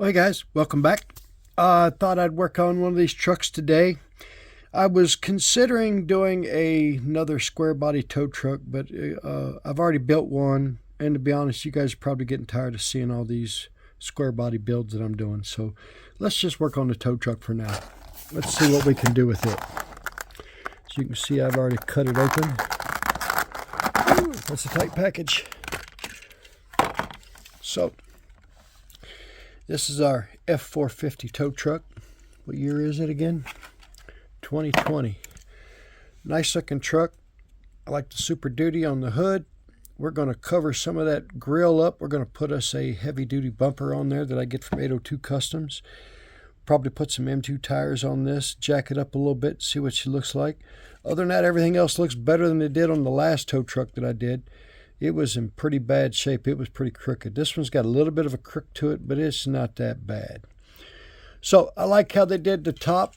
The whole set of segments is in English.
Well, hey guys, welcome back. I thought I'd work on one of these trucks today. I was considering doing another square body tow truck, but I've already built one, and to be honest, you guys are probably getting tired of seeing all these square body builds that I'm doing. So let's just work on the tow truck for now. Let's see what we can do with it. As you can see, I've already cut it open. Ooh, that's a tight package. So this is our F-450 tow truck. What year is it again? 2020. Nice looking truck. I like the Super Duty on the hood. We're going to cover some of that grill up. We're going to put us a heavy duty bumper on there that I get from 802 Customs. Probably put some M2 tires on this, jack it up a little bit, see what she looks like. Other than that, everything else looks better than it did on the last tow truck that I did. It was in pretty bad shape. It was pretty crooked. This one's got a little bit of a crook to it, but it's not that bad. So I like how they did the top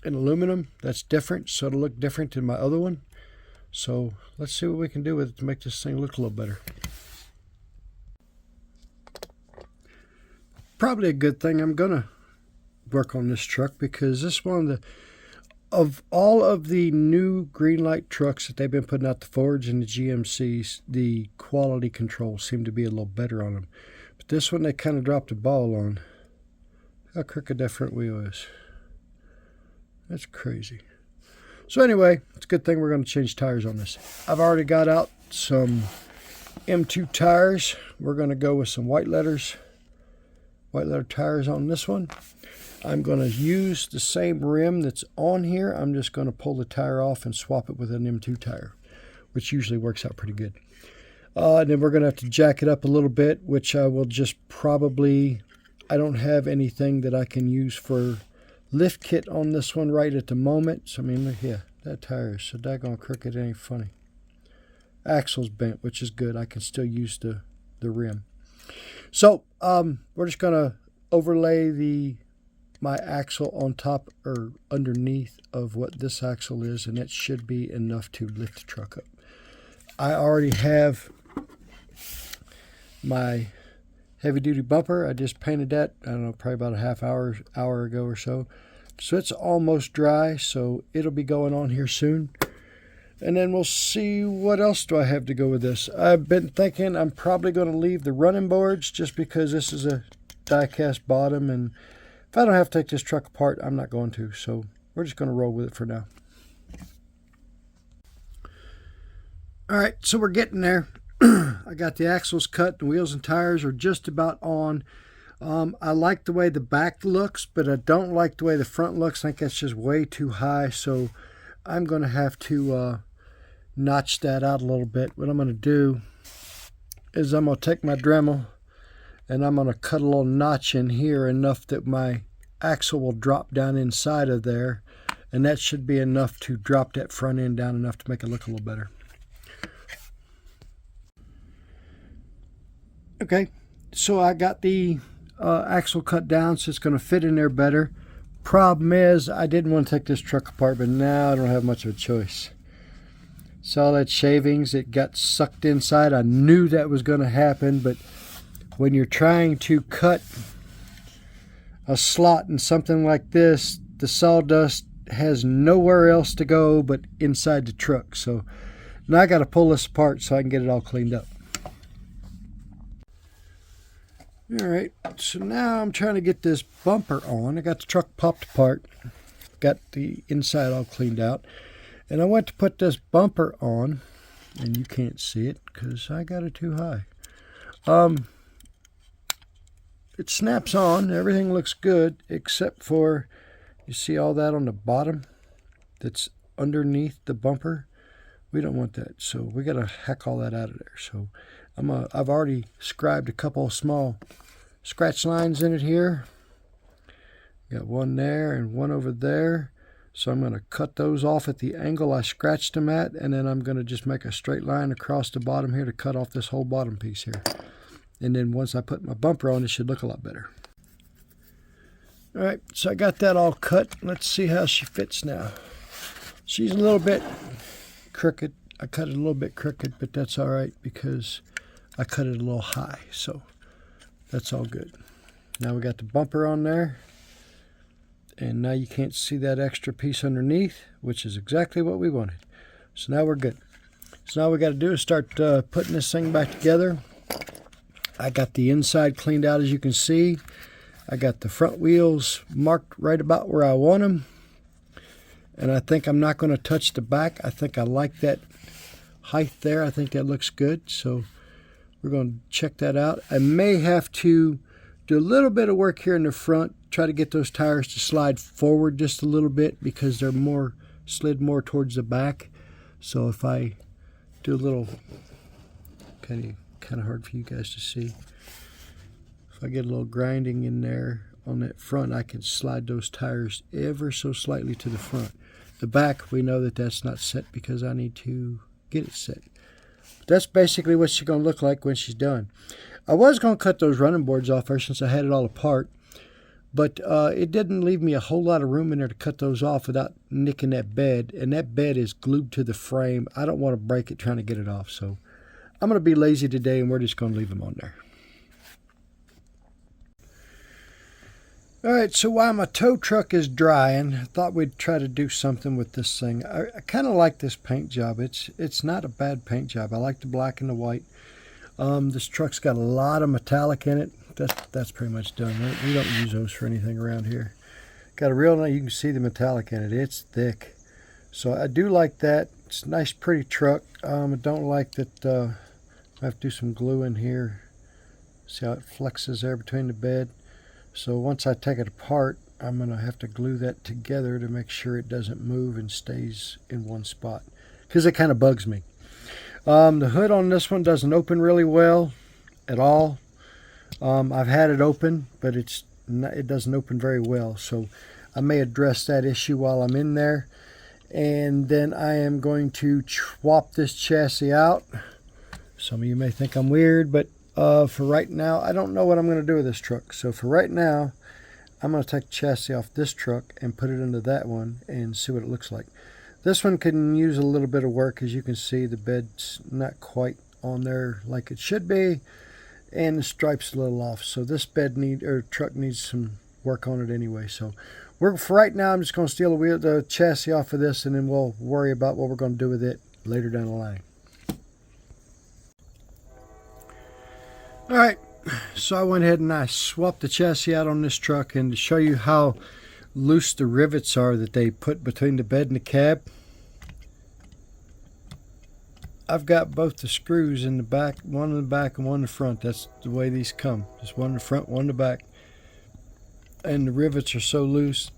in aluminum. That's different, so it'll look different than my other one. So let's see what we can do with it to make this thing look a little better. Probably a good thing I'm gonna work on this truck, because this one of all of the new Greenlight trucks that they've been putting out, the Fords and the GMCs, the quality control seemed to be a little better on them. But this one they kind of dropped the ball on. How crooked that front wheel is. That's crazy. So anyway, it's a good thing we're going to change tires on this. I've already got out some M2 tires. We're going to go with some white letter tires on this one. I'm going to use the same rim that's on here. I'm just going to pull the tire off and swap it with an M2 tire, which usually works out pretty good. And then we're going to have to jack it up a little bit, which I will just probably, I don't have anything that I can use for lift kit on this one right at the moment. So I mean, look here, that tire is so daggone crooked, it ain't funny. Axle's bent, which is good. I can still use the rim. So we're just going to overlay my axle on top or underneath of what this axle is, and that should be enough to lift the truck up. I already have my heavy duty bumper. I just painted that, I don't know, probably about a half hour ago or so. So it's almost dry, so it'll be going on here soon. And then we'll see what else do I have to go with this. I've been thinking I'm probably going to leave the running boards just because this is a die-cast bottom, and if I don't have to take this truck apart, I'm not going to. So we're just going to roll with it for now. All right, so we're getting there. I got the axles cut. The wheels and tires are just about on. I like the way the back looks, but I don't like the way the front looks. I think that's just way too high. So I'm going to have to notch that out a little bit. What I'm going to do is I'm going to take my Dremel and I'm going to cut a little notch in here enough that my axle will drop down inside of there, and that should be enough to drop that front end down enough to make it look a little better. Okay, so I got the axle cut down, so it's going to fit in there better. Problem is, I didn't want to take this truck apart, but now I don't have much of a choice. Saw that shavings, it got sucked inside. I knew that was going to happen, but when you're trying to cut a slot in something like this, the sawdust has nowhere else to go but inside the truck. So now I got to pull this apart so I can get it all cleaned up. All right, so now I'm trying to get this bumper on. I got the truck popped apart, got the inside all cleaned out, and I went to put this bumper on, and you can't see it because I got it too high. It snaps on, everything looks good, except for, you see all that on the bottom that's underneath the bumper? We don't want that, so we got to hack all that out of there. So I've already scribed a couple of small scratch lines in it here. Got one there and one over there. So I'm going to cut those off at the angle I scratched them at, and then I'm going to just make a straight line across the bottom here to cut off this whole bottom piece here. And then once I put my bumper on, it should look a lot better. All right, so I got that all cut. Let's see how she fits now. She's a little bit crooked. I cut it a little bit crooked, but that's all right because I cut it a little high, so that's all good. Now we got the bumper on there. And now you can't see that extra piece underneath, which is exactly what we wanted. So now we're good. So now what we got to do is start putting this thing back together. I got the inside cleaned out, as you can see. I got the front wheels marked right about where I want them. And I think I'm not going to touch the back. I think I like that height there. I think that looks good. So we're going to check that out. I may have to do a little bit of work here in the front. Try to get those tires to slide forward just a little bit because they're slid more towards the back. So if I do a little, kind of hard for you guys to see. If I get a little grinding in there on that front, I can slide those tires ever so slightly to the front. The back, we know that that's not set because I need to get it set. But that's basically what she's going to look like when she's done. I was going to cut those running boards off her since I had it all apart. But it didn't leave me a whole lot of room in there to cut those off without nicking that bed. And that bed is glued to the frame. I don't want to break it trying to get it off. So I'm going to be lazy today and we're just going to leave them on there. All right, so while my tow truck is drying, I thought we'd try to do something with this thing. I kind of like this paint job. It's not a bad paint job. I like the black and the white. This truck's got a lot of metallic in it. That's pretty much done. We don't use those for anything around here. Got a real nice, you can see the metallic in it. It's thick. So I do like that. It's a nice, pretty truck. I don't like that I have to do some glue in here. See how it flexes there between the bed. So once I take it apart, I'm going to have to glue that together to make sure it doesn't move and stays in one spot. Because it kind of bugs me. The hood on this one doesn't open really well at all. I've had it open, but it doesn't open very well. So I may address that issue while I'm in there. And then I am going to swap this chassis out. Some of you may think I'm weird, but for right now, I don't know what I'm going to do with this truck. So for right now, I'm going to take the chassis off this truck and put it into that one and see what it looks like. This one can use a little bit of work. As you can see, the bed's not quite on there like it should be. And the stripe's a little off, so this truck needs some work on it anyway. So for right now, I'm just going to steal the chassis off of this, and then we'll worry about what we're going to do with it later down the line. All right, so I went ahead and I swapped the chassis out on this truck, and to show you how loose the rivets are that they put between the bed and the cab, I've got both the screws in the back, one in the back and one in the front. That's the way these come. Just one in the front, one in the back. And the rivets are so loose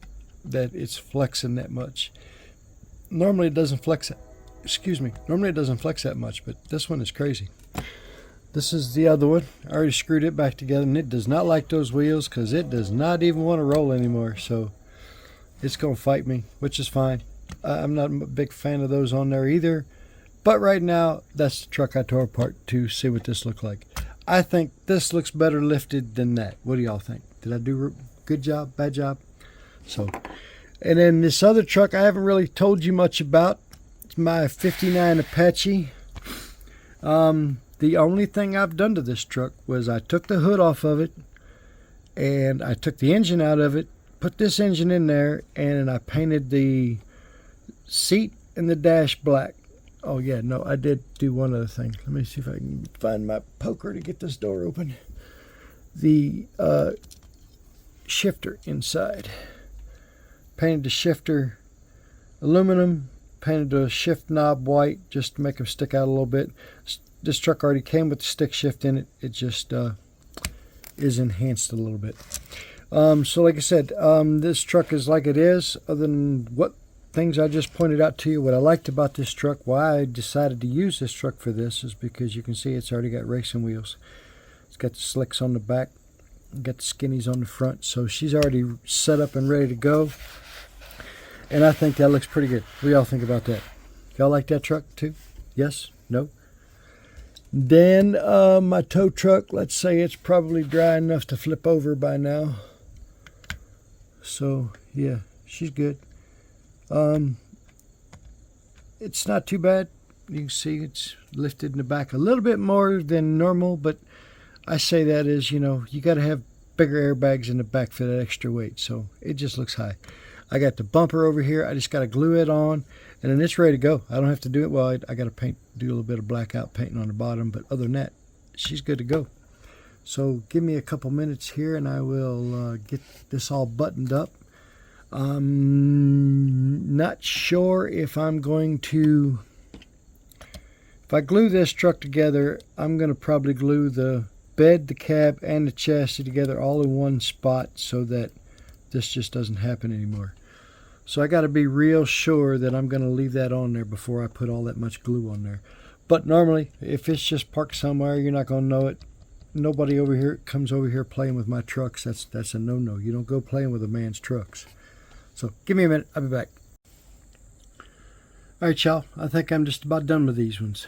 that it's flexing that much. Normally it doesn't flex, normally it doesn't flex that much, but this one is crazy. This is the other one. I already screwed it back together, and it does not like those wheels because it does not even want to roll anymore. So it's going to fight me, which is fine. I'm not a big fan of those on there either. But right now, that's the truck I tore apart to see what this looks like. I think this looks better lifted than that. What do y'all think? Did I do a good job, bad job? So, and then this other truck I haven't really told you much about. It's my 59 Apache. The only thing I've done to this truck was I took the hood off of it, and I took the engine out of it, put this engine in there, and I painted the seat and the dash black. Oh yeah, no, I did do one other thing. Let me see if I can find my poker to get this door open. The shifter inside. Painted the shifter aluminum, painted the shift knob white just to make them stick out a little bit. This truck already came with the stick shift in it. It just is enhanced a little bit. So like I said, this truck is like it is, other than what things I just pointed out to you. What I liked about this truck, why I decided to use this truck for this, is because you can see it's already got racing wheels. It's got the slicks on the back, got the skinnies on the front, so she's already set up and ready to go. And I think that looks pretty good. What do y'all think about that? Y'all like that truck too? Yes? No? Then my tow truck, let's say it's probably dry enough to flip over by now. So yeah, she's good. It's not too bad. You can see it's lifted in the back a little bit more than normal, but I say that is, you know, you got to have bigger airbags in the back for that extra weight, so it just looks high. I got the bumper over here. I just got to glue it on, and then it's ready to go. I don't have to do it. Well, I got to do a little bit of blackout painting on the bottom, but other than that, she's good to go. So give me a couple minutes here, and I will get this all buttoned up. I'm not sure if I'm going to... If I glue this truck together, I'm going to probably glue the bed, the cab, and the chassis together all in one spot so that this just doesn't happen anymore. So I got to be real sure that I'm going to leave that on there before I put all that much glue on there. But normally, if it's just parked somewhere, you're not going to know it. Nobody over here comes over here playing with my trucks. That's a no-no. You don't go playing with a man's trucks. So give me a minute. I'll be back. All right, y'all. I think I'm just about done with these ones.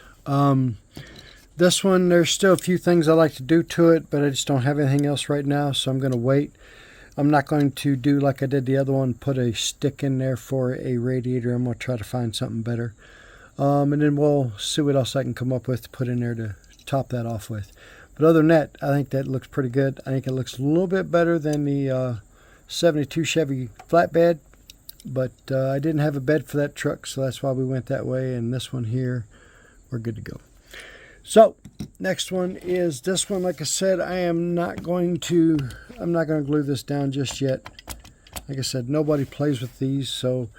This one, there's still a few things I like to do to it, but I just don't have anything else right now, so I'm going to wait. I'm not going to do like I did the other one, put a stick in there for a radiator. I'm going to try to find something better. And then we'll see what else I can come up with to put in there to top that off with. But other than that, I think that looks pretty good. I think it looks a little bit better than the 72 Chevy flatbed, but I didn't have a bed for that truck, so that's why we went that way. And this one here, we're good to go. So next one is this one. Like I said, I'm not going to glue this down just yet. Like I said, nobody plays with these, so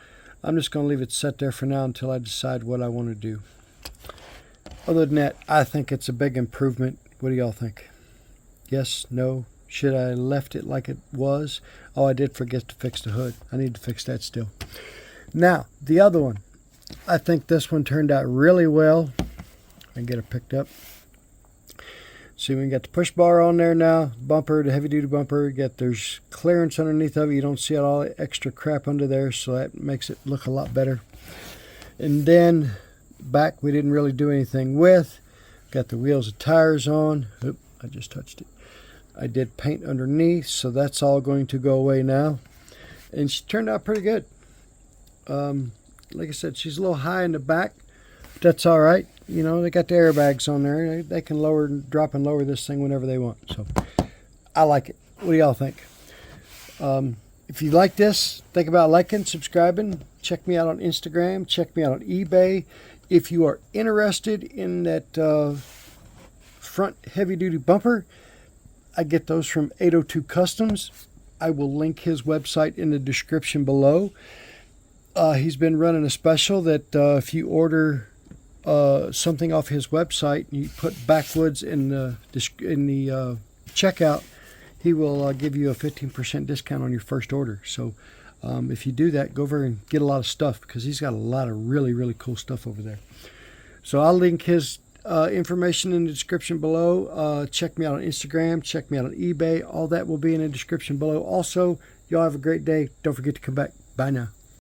I'm just going to leave it set there for now until I decide what I want to do. Other than that, I think it's a big improvement. What do y'all think? Yes? No? Should I left it like it was? Oh, I did forget to fix the hood. I need to fix that still. Now, the other one. I think this one turned out really well. I can get it picked up. See, we got the push bar on there now. Bumper, the heavy duty bumper. There's clearance underneath of it. You don't see all the extra crap under there, so that makes it look a lot better. And then back, we didn't really do anything with. Got the wheels and tires on. Oop, I just touched it. I did paint underneath, so that's all going to go away now. And she turned out pretty good. Like I said, she's a little high in the back, but that's all right. You know, they got the airbags on there. They can drop and lower this thing whenever they want. So I like it. What do y'all think? If you like this, think about liking, subscribing. Check me out on Instagram. Check me out on eBay. If you are interested in that front heavy-duty bumper, I get those from 802 Customs. I will link his website in the description below. He's been running a special that if you order something off his website, you put Backwoods in the checkout, he will give you a 15% discount on your first order. So if you do that, go over and get a lot of stuff, because he's got a lot of really, really cool stuff over there. So I'll link his information in the description below. Check me out on Instagram. Check me out on eBay. All that will be in the description below. Also, y'all have a great day. Don't forget to come back. Bye now.